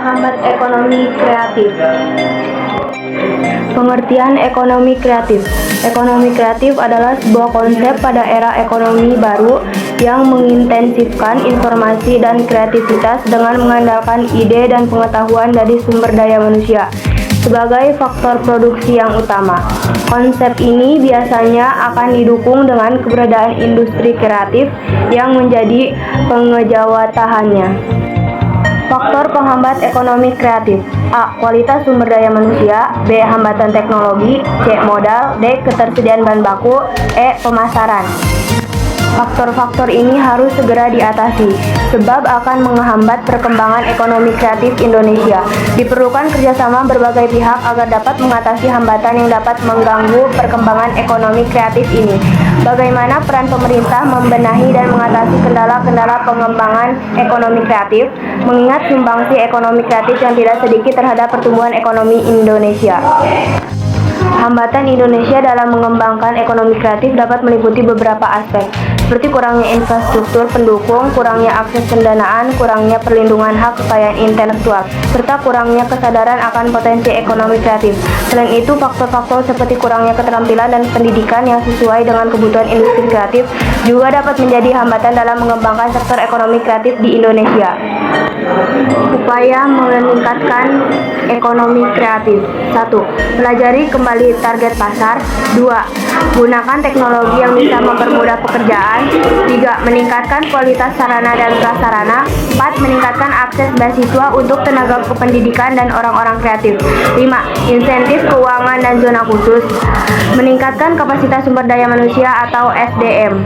penghambat ekonomi kreatif. Pengertian ekonomi kreatif. Ekonomi kreatif adalah sebuah konsep pada era ekonomi baru yang mengintensifkan informasi dan kreativitas dengan mengandalkan ide dan pengetahuan dari sumber daya manusia sebagai faktor produksi yang utama. Konsep ini biasanya akan didukung dengan keberadaan industri kreatif yang menjadi pengejawataannya. Faktor penghambat ekonomi kreatif. A. Kualitas sumber daya manusia. B. Hambatan teknologi. C. Modal. D. Ketersediaan bahan baku. E. Pemasaran. Faktor-faktor ini harus segera diatasi, sebab akan menghambat perkembangan ekonomi kreatif Indonesia. Diperlukan kerjasama berbagai pihak agar dapat mengatasi hambatan yang dapat mengganggu perkembangan ekonomi kreatif ini. Bagaimana peran pemerintah membenahi dan mengatasi kendala-kendala pengembangan ekonomi kreatif, mengingat sumbangsi ekonomi kreatif yang tidak sedikit terhadap pertumbuhan ekonomi Indonesia. Hambatan Indonesia dalam mengembangkan ekonomi kreatif dapat meliputi beberapa aspek, seperti kurangnya infrastruktur pendukung, kurangnya akses pendanaan, kurangnya perlindungan hak kekayaan intelektual, serta kurangnya kesadaran akan potensi ekonomi kreatif. Selain itu, faktor-faktor seperti kurangnya keterampilan dan pendidikan yang sesuai dengan kebutuhan industri kreatif juga dapat menjadi hambatan dalam mengembangkan sektor ekonomi kreatif di Indonesia. Upaya meningkatkan ekonomi kreatif. 1. Pelajari kembali target pasar. 2. Gunakan teknologi yang bisa mempermudah pekerjaan. 3. Meningkatkan kualitas sarana dan prasarana. 4. Meningkatkan akses beasiswa untuk tenaga kependidikan dan orang-orang kreatif. 5. Insentif keuangan dan zona khusus. Meningkatkan kapasitas sumber daya manusia atau SDM.